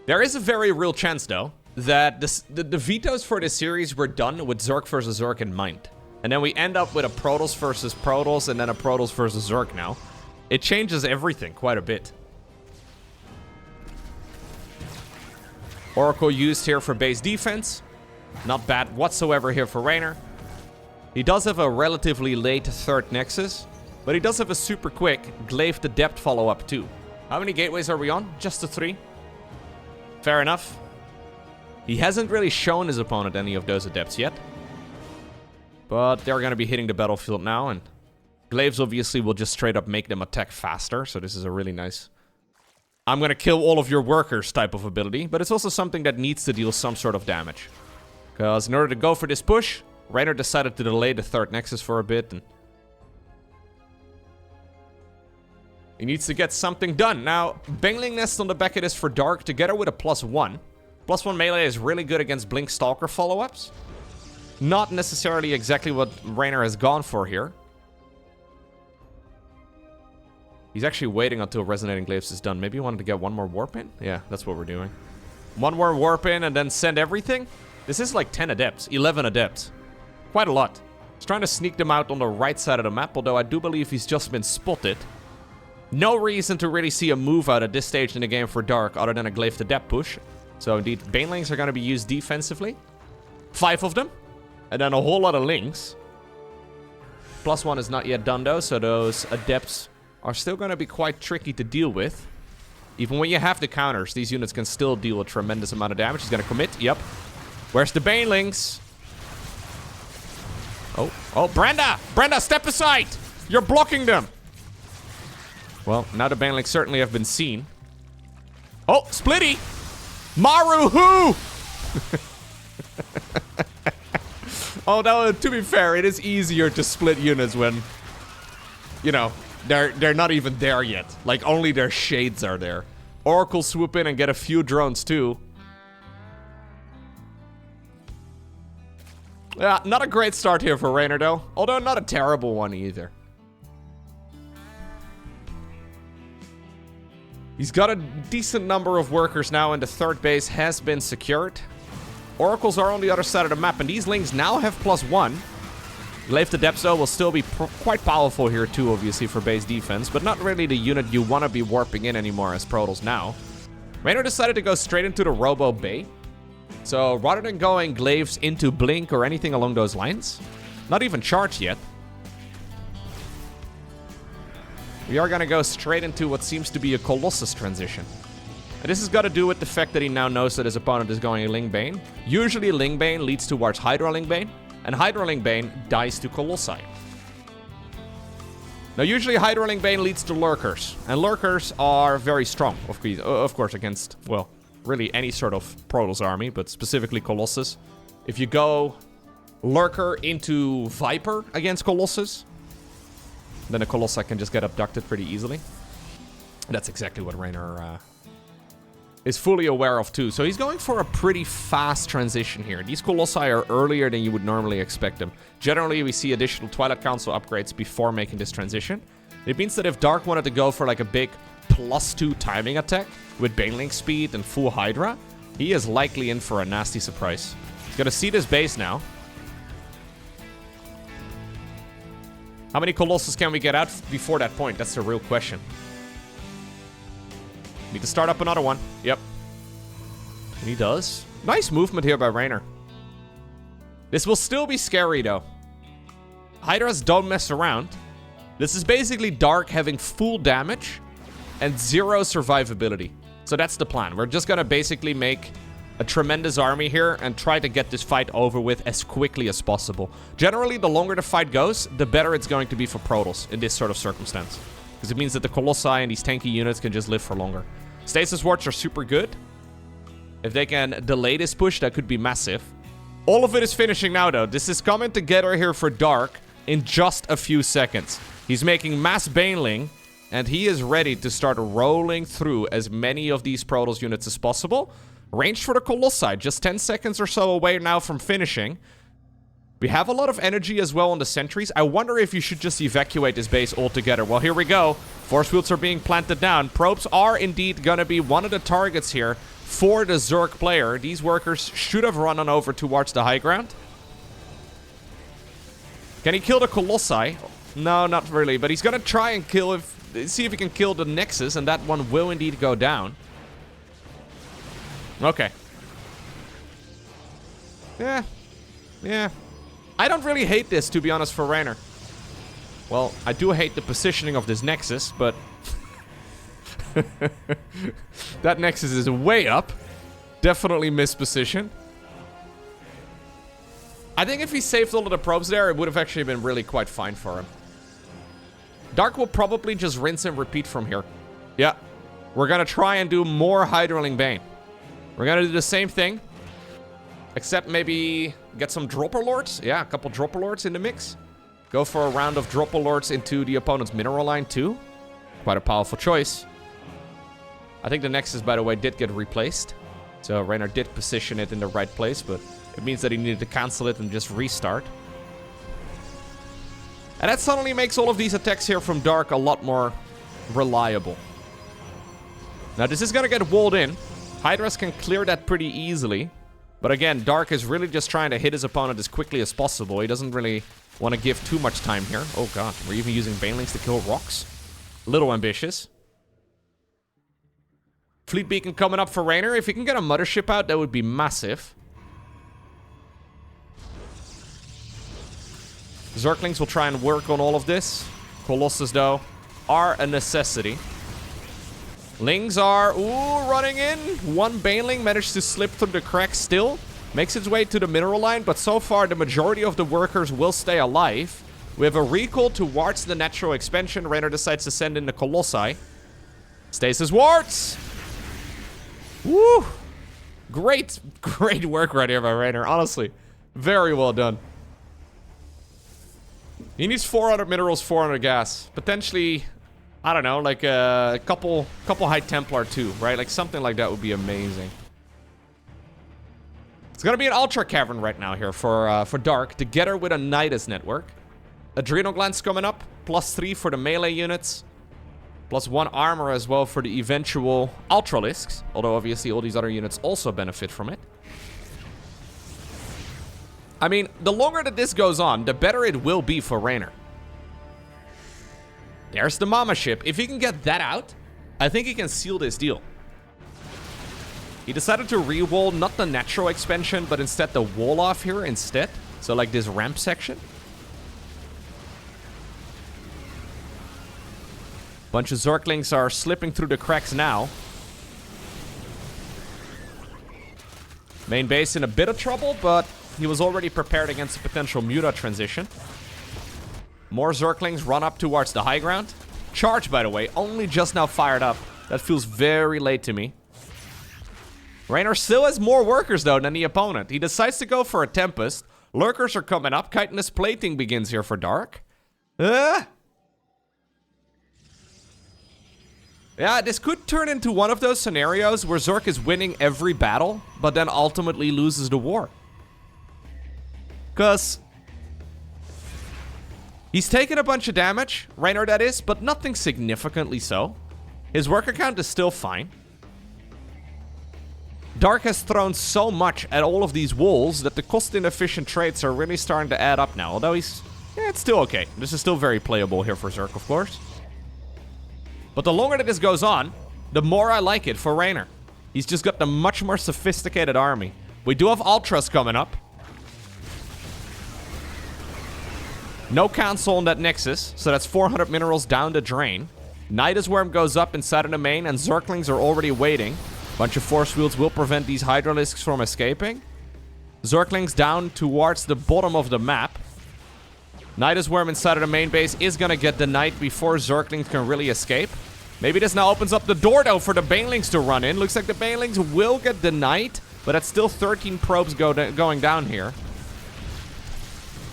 There is a very real chance, though, that the vetoes for this series were done with Zerg versus Zerg in mind. And then we end up with a Protoss versus Protoss and then a Protoss versus Zerg now. It changes everything quite a bit. Oracle used here for base defense. Not bad whatsoever here for Reynor. He does have a relatively late third Nexus, but he does have a super quick Glaive the Depth follow-up too. How many gateways are we on? Just the 3. Fair enough. He hasn't really shown his opponent any of those adepts yet. But they're going to be hitting the battlefield now, and Glaives obviously will just straight up make them attack faster, so this is a really nice I'm going to kill all of your workers type of ability, but it's also something that needs to deal some sort of damage. Because in order to go for this push, Reynor decided to delay the third Nexus for a bit, and he needs to get something done. Now, Bangling Nest on the back of this for Dark, together with a +1. +1 melee is really good against Blink Stalker follow-ups. Not necessarily exactly what Reynor has gone for here. He's actually waiting until Resonating Glaives is done. Maybe he wanted to get one more warp in? Yeah, that's what we're doing. One more warp in and then send everything? This is like 10 adepts, 11 adepts. Quite a lot. He's trying to sneak them out on the right side of the map, although I do believe he's just been spotted. No reason to really see a move out at this stage in the game for Dark other than a Glaive to Depth push. So indeed, Banelings are going to be used defensively. 5 of them. And then a whole lot of Lings. +1 is not yet done though, so those adepts are still going to be quite tricky to deal with. Even when you have the counters, these units can still deal a tremendous amount of damage. He's going to commit. Yep. Where's the Banelings? Oh, Brenda! Brenda, step aside! You're blocking them! Well, now the Banelings certainly have been seen. Oh, Splitty! Maru, who? Oh, no, to be fair, it is easier to split units when, you know, they're not even there yet. Like, only their shades are there. Oracle swoop in and get a few drones, too. Yeah, not a great start here for Reynor, though. Although not a terrible one, either. He's got a decent number of workers now, and the third base has been secured. Oracles are on the other side of the map, and these Lings now have +1. Glaive to Depth, though, will still be quite powerful here, too, obviously, for base defense, but not really the unit you want to be warping in anymore as Protoss now. Reynor decided to go straight into the Robo Bay. So rather than going glaives into Blink or anything along those lines, not even charged yet, we are going to go straight into what seems to be a Colossus transition. And this has got to do with the fact that he now knows that his opponent is going Lingbane. Usually Lingbane leads towards Hydra Lingbane, and Hydra Lingbane dies to Colossi. Now usually Hydra Lingbane leads to Lurkers, and Lurkers are very strong, of course, against, well, really any sort of Protoss army, but specifically Colossus. If you go Lurker into Viper against Colossus, then a Colossi can just get abducted pretty easily. That's exactly what Reynor is fully aware of too. So he's going for a pretty fast transition here. These Colossi are earlier than you would normally expect them. Generally, we see additional Twilight Council upgrades before making this transition. It means that if Dark wanted to go for like a big +2 timing attack with Baneling speed and full Hydra, he is likely in for a nasty surprise. He's gonna see this base now. How many Colossus can we get out before that point? That's the real question. Need to start up another one. Yep. And he does. Nice movement here by Reynor. This will still be scary, though. Hydras don't mess around. This is basically Dark having full damage and 0 survivability. So that's the plan. We're just gonna basically make a tremendous army here and try to get this fight over with as quickly as possible. Generally, the longer the fight goes, the better it's going to be for Protoss in this sort of circumstance. Because it means that the Colossi and these tanky units can just live for longer. Stasis wards are super good. If they can delay this push, that could be massive. All of it is finishing now, though. This is coming together here for Dark in just a few seconds. He's making mass Baneling, and he is ready to start rolling through as many of these Protoss units as possible. Range for the Colossi, just 10 seconds or so away now from finishing. We have a lot of energy as well on the sentries. I wonder if you should just evacuate this base altogether. Well, here we go. Force fields are being planted down. Probes are indeed going to be one of the targets here for the Zerg player. These workers should have run on over towards the high ground. Can he kill the Colossi? No, not really. But he's going to try and see if he can kill the Nexus, and that one will indeed go down. Okay. Yeah. I don't really hate this, to be honest, for Reynor. Well, I do hate the positioning of this Nexus, but that Nexus is way up. Definitely mispositioned. I think if he saved all of the probes there, it would have actually been really quite fine for him. Dark will probably just rinse and repeat from here. Yeah. We're going to try and do more Hydraling Bane. We're going to do the same thing. Except maybe get some Dropper Lords. Yeah, a couple Dropper Lords in the mix. Go for a round of Dropper Lords into the opponent's mineral line too. Quite a powerful choice. I think the Nexus, by the way, did get replaced. So Reynor did position it in the right place, but it means that he needed to cancel it and just restart. And that suddenly makes all of these attacks here from Dark a lot more reliable. Now this is going to get walled in. Hydras can clear that pretty easily. But again, Dark is really just trying to hit his opponent as quickly as possible. He doesn't really want to give too much time here. Oh god, we're even using Banelings to kill rocks. A little ambitious. Fleet Beacon coming up for Reynor. If he can get a Mothership out, that would be massive. Zerglings will try and work on all of this. Colossus, though, are a necessity. Lings are, running in. One Baneling managed to slip through the cracks still. Makes its way to the mineral line, but so far the majority of the workers will stay alive. We have a recall towards the natural expansion. Reynor decides to send in the Colossi. Stasis wards! Woo! Great work right here by Reynor, honestly. Very well done. He needs 400 minerals, 400 gas. Potentially, I don't know, like a couple High Templar too, right? Like something like that would be amazing. It's gonna be an Ultra Cavern right now here for Dark, together with a Nidus network. Adrenal Glands coming up, +3 for the melee units. +1 armor as well for the eventual Ultralisks. Although obviously all these other units also benefit from it. I mean, the longer that this goes on, the better it will be for Reynor. There's the Mama ship. If he can get that out, I think he can seal this deal. He decided to re-wall not the natural expansion, but instead the wall off here instead. So like this ramp section. Bunch of Zerglings are slipping through the cracks now. Main base in a bit of trouble, but he was already prepared against a potential Muta transition. More Zerglings run up towards the high ground. Charge, by the way, only just now fired up. That feels very late to me. Reynor still has more workers, though, than the opponent. He decides to go for a Tempest. Lurkers are coming up. Chitinous plating begins here for Dark. Yeah, this could turn into one of those scenarios where Zerg is winning every battle, but then ultimately loses the war. Because he's taken a bunch of damage, Reynor that is, but nothing significantly so. His worker count is still fine. Dark has thrown so much at all of these walls that the cost-inefficient trades are really starting to add up now. Although it's still okay. This is still very playable here for Zerg, of course. But the longer that this goes on, the more I like it for Reynor. He's just got a much more sophisticated army. We do have Ultras coming up. No council on that Nexus, so that's 400 minerals down the drain. Nidus Worm goes up inside of the main, and Zerglings are already waiting. Bunch of force fields will prevent these Hydralisks from escaping. Zerglings down towards the bottom of the map. Nidus Worm inside of the main base is gonna get denied before Zerglings can really escape. Maybe this now opens up the door, though, for the Banelings to run in. Looks like the Banelings will get denied, but that's still 13 probes going down here.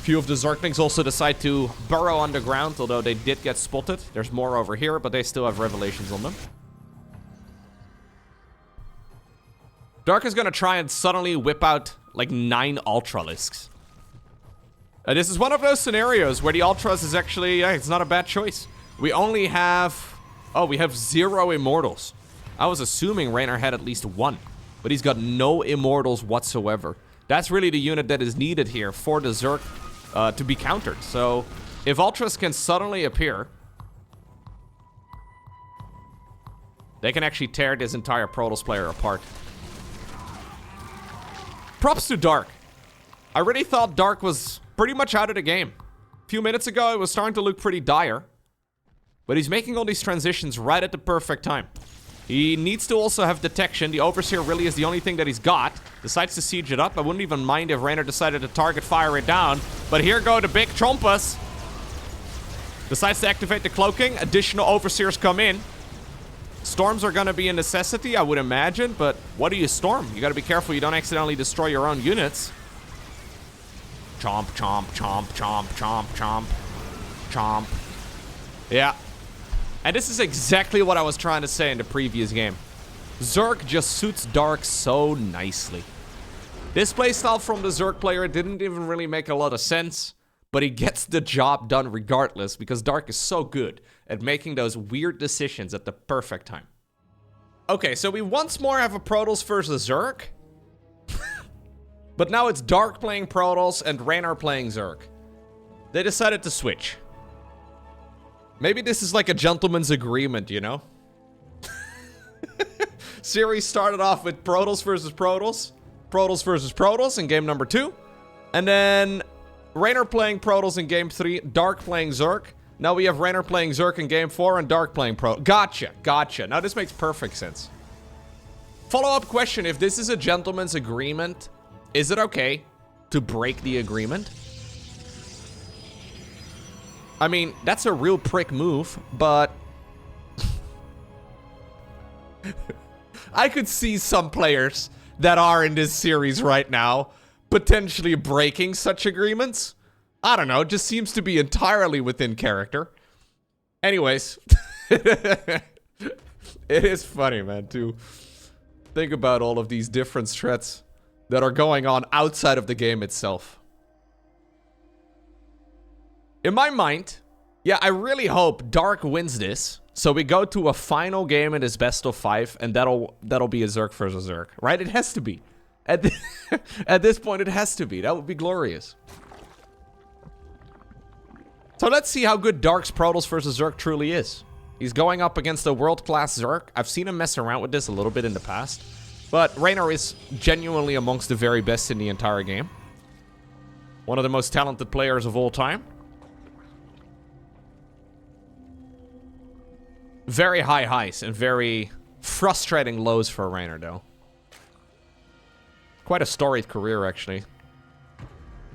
Few of the Zerglings also decide to burrow underground, although they did get spotted. There's more over here, but they still have revelations on them. Dark is gonna try and suddenly whip out like 9 Ultralisks. This is one of those scenarios where the Ultras is actually, it's not a bad choice. We only have, we have 0 Immortals. I was assuming Reynor had at least 1, but he's got no Immortals whatsoever. That's really the unit that is needed here for the Zerg to be countered. So if Ultras can suddenly appear, they can actually tear this entire Protoss player apart. Props to Dark. I really thought Dark was pretty much out of the game. A few minutes ago, it was starting to look pretty dire. But he's making all these transitions right at the perfect time. He needs to also have detection. The Overseer really is the only thing that he's got. Decides to siege it up. I wouldn't even mind if Reynor decided to target fire it down. But here go the big Trompas. Decides to activate the cloaking. Additional Overseers come in. Storms are gonna be a necessity, I would imagine, but what do you storm? You gotta be careful you don't accidentally destroy your own units. Chomp, chomp, chomp, chomp, chomp, chomp, chomp. Yeah. And this is exactly what I was trying to say in the previous game. Zerg just suits Dark so nicely. This playstyle from the Zerg player didn't even really make a lot of sense, but he gets the job done regardless because Dark is so good at making those weird decisions at the perfect time. Okay, so we once more have a Protoss versus Zerg. But now it's Dark playing Protoss and Reynor playing Zerg. They decided to switch. Maybe this is like a gentleman's agreement, you know? Series started off with Protoss versus Protoss. Protoss versus Protoss in game number 2. And then Reynor playing Protoss in game 3. Dark playing Zerg. Now we have Reynor playing Zerg in game 4 and Dark playing Protoss. Gotcha. Now this makes perfect sense. Follow-up question. If this is a gentleman's agreement, is it okay to break the agreement? I mean, that's a real prick move, but I could see some players that are in this series right now potentially breaking such agreements. I don't know, it just seems to be entirely within character. Anyways, it is funny, man, to think about all of these different threats that are going on outside of the game itself. In my mind, yeah, I really hope Dark wins this, so we go to a final game in this best of 5, and that'll be a Zerg versus Zerg, right? It has to be. At this point, it has to be. That would be glorious. So let's see how good Dark's Protoss versus Zerg truly is. He's going up against a world-class Zerg. I've seen him mess around with this a little bit in the past. But Reynor is genuinely amongst the very best in the entire game. One of the most talented players of all time. Very high highs and very frustrating lows for Reynor, though. Quite a storied career, actually.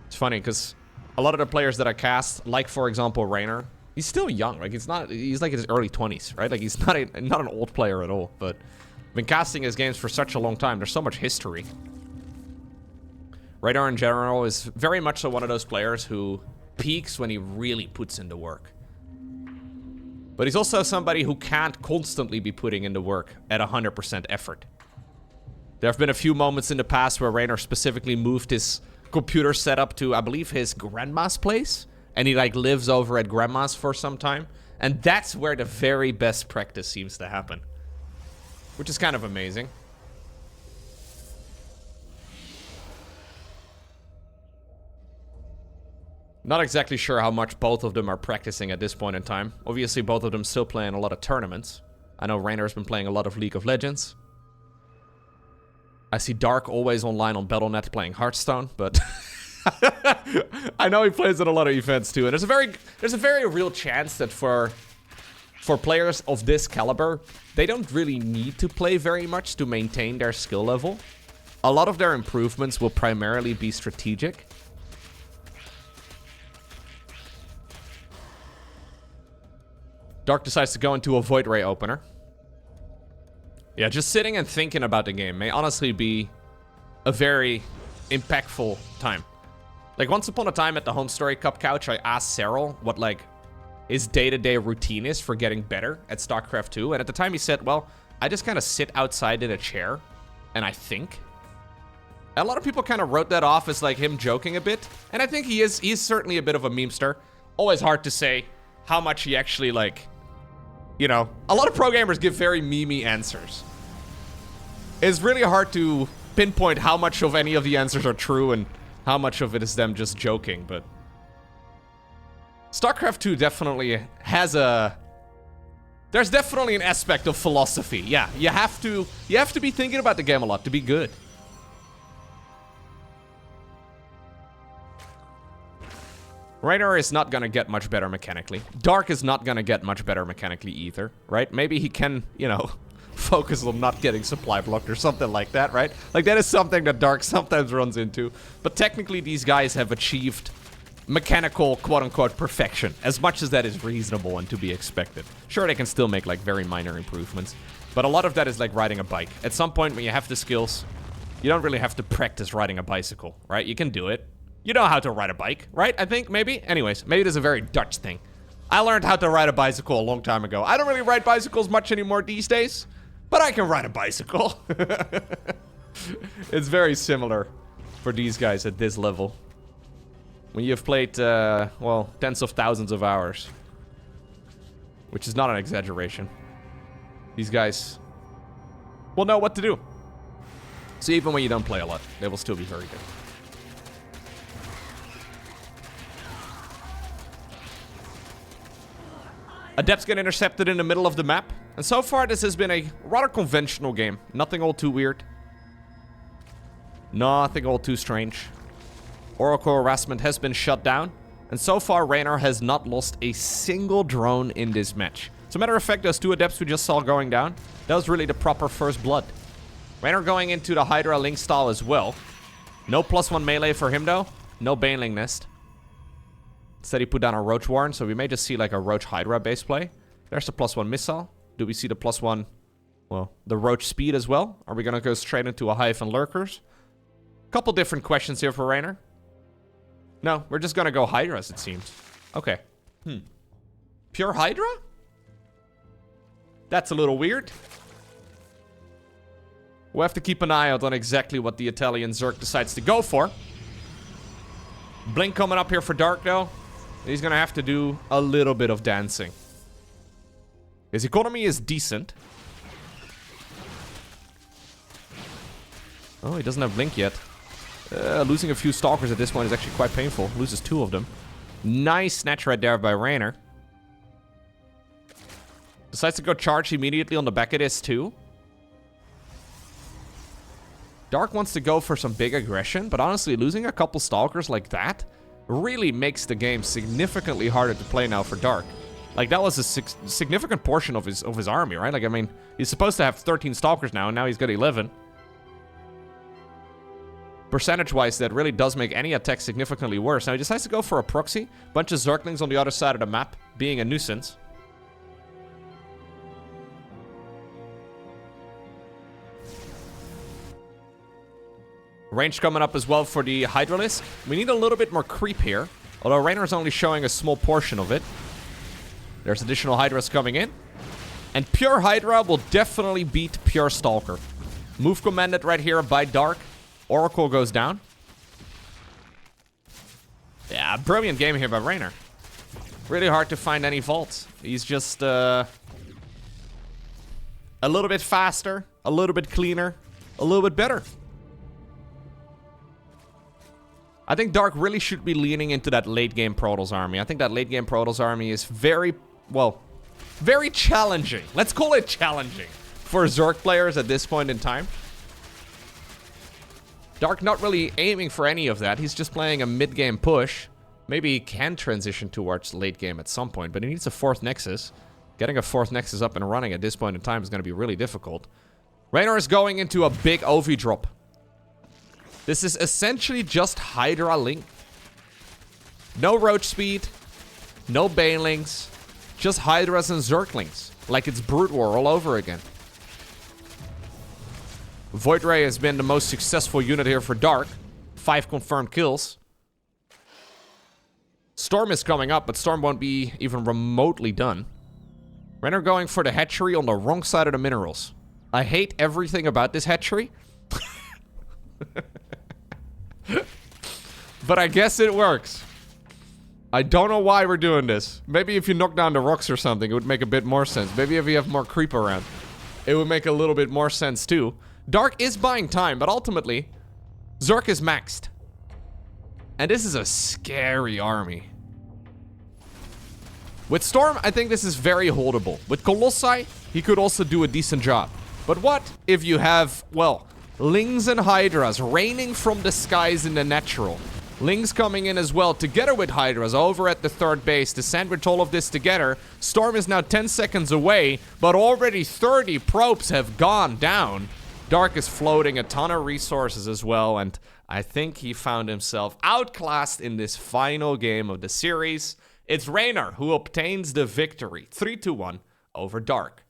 It's funny, because a lot of the players that I cast, like, for example, Reynor, he's still young. Like, he's like in his early 20s, right? Like, he's not an old player at all, but I've been casting his games for such a long time. There's so much history. Reynor, in general, is very much so one of those players who peaks when he really puts in the work. But he's also somebody who can't constantly be putting in the work at 100% effort. There have been a few moments in the past where Reynor specifically moved his computer setup to, I believe, his grandma's place. And he, like, lives over at grandma's for some time. And that's where the very best practice seems to happen. Which is kind of amazing. Not exactly sure how much both of them are practicing at this point in time. Obviously, both of them still playing a lot of tournaments. I know Reynor's been playing a lot of League of Legends. I see Dark always online on Battle.net playing Hearthstone, but I know he plays at a lot of events too. And there's a very real chance that for players of this caliber, they don't really need to play very much to maintain their skill level. A lot of their improvements will primarily be strategic. Dark decides to go into a Void Ray opener. Yeah, just sitting and thinking about the game may honestly be a very impactful time. Like, once upon a time at the Home Story Cup couch, I asked Cyril what, like, his day-to-day routine is for getting better at StarCraft 2. And at the time he said, well, I just kind of sit outside in a chair and I think. And a lot of people kind of wrote that off as, like, him joking a bit. And I think he's certainly a bit of a memester. Always hard to say how much he actually, like... You know, a lot of pro gamers give very memey answers. It's really hard to pinpoint how much of any of the answers are true and how much of it is them just joking, but... StarCraft 2 definitely has a... There's definitely an aspect of philosophy. Yeah, you have to be thinking about the game a lot to be good. Reynor is not gonna get much better mechanically. Dark is not gonna get much better mechanically either, right? Maybe he can, you know, focus on not getting supply blocked or something like that, right? Like, that is something that Dark sometimes runs into. But technically, these guys have achieved mechanical, quote-unquote, perfection. As much as that is reasonable and to be expected. Sure, they can still make, like, very minor improvements. But a lot of that is like riding a bike. At some point, when you have the skills, you don't really have to practice riding a bicycle, right? You can do it. You know how to ride a bike, right? I think, maybe? Anyways, maybe it is a very Dutch thing. I learned how to ride a bicycle a long time ago. I don't really ride bicycles much anymore these days, but I can ride a bicycle. It's very similar for these guys at this level. When you've played, well, tens of thousands of hours. Which is not an exaggeration. These guys will know what to do. So even when you don't play a lot, they will still be very good. Adepts get intercepted in the middle of the map. And so far, this has been a rather conventional game. Nothing all too weird. Nothing all too strange. Oracle harassment has been shut down. And so far, Reynor has not lost a single drone in this match. As a matter of fact, those two adepts we just saw going down, that was really the proper first blood. Reynor going into the Hydra Link style as well. No +1 melee for him, though. No Baneling Nest. Instead, he put down a Roach Warren, so we may just see like a Roach Hydra base play. There's the +1 missile. Do we see the +1, well, the Roach speed as well? Are we gonna go straight into a Hive and Lurkers? Couple different questions here for Reynor. No, we're just gonna go Hydras, it seems. Okay. Pure Hydra? That's a little weird. We'll have to keep an eye out on exactly what the Italian Zerg decides to go for. Blink coming up here for Dark, though. He's gonna have to do a little bit of dancing. His economy is decent. Oh, he doesn't have Blink yet. Losing a few Stalkers at this point is actually quite painful. Loses 2 of them. Nice snatch right there by Reynor. Decides to go charge immediately on the back of this, too. Dark wants to go for some big aggression, but honestly, losing a couple Stalkers like that really makes the game significantly harder to play now for Dark. Like, that was a significant portion of his army, right? Like, I mean, he's supposed to have 13 Stalkers now, and now he's got 11. Percentage-wise, that really does make any attack significantly worse. Now, he decides to go for a proxy. Bunch of Zerglings on the other side of the map, being a nuisance. Range coming up as well for the Hydralisk. We need a little bit more creep here, although Reynor's only showing a small portion of it. There's additional Hydras coming in. And pure Hydra will definitely beat pure Stalker. Move commanded right here by Dark. Oracle goes down. Yeah, brilliant game here by Reynor. Really hard to find any faults. He's just a little bit faster, a little bit cleaner, a little bit better. I think Dark really should be leaning into that late game Protoss army. I think that late game Protoss army is very, well, very challenging. Let's call it challenging for Zerg players at this point in time. Dark not really aiming for any of that. He's just playing a mid-game push. Maybe he can transition towards late game at some point, but he needs a 4th Nexus. Getting a 4th Nexus up and running at this point in time is going to be really difficult. Reynor is going into a big OV drop. This is essentially just Hydra Link. No Roach Speed, no Banelings, just Hydras and Zerglings. Like it's Brood War all over again. Void Ray has been the most successful unit here for Dark. 5 confirmed kills. Storm is coming up, but Storm won't be even remotely done. Reynor going for the hatchery on the wrong side of the minerals. I hate everything about this hatchery. But I guess it works. I don't know why we're doing this. Maybe if you knock down the rocks or something, it would make a bit more sense. Maybe if you have more creep around, it would make a little bit more sense too. Dark is buying time, but ultimately, Zerg is maxed. And this is a scary army. With Storm, I think this is very holdable. With Colossi, he could also do a decent job. But what if you have, well, Lings and Hydras raining from the skies in the natural? Lings coming in as well, together with Hydras over at the 3rd base to sandwich all of this together. Storm is now 10 seconds away, but already 30 probes have gone down. Dark is floating a ton of resources as well, and I think he found himself outclassed in this final game of the series. It's Reynor who obtains the victory, 3-1 over Dark.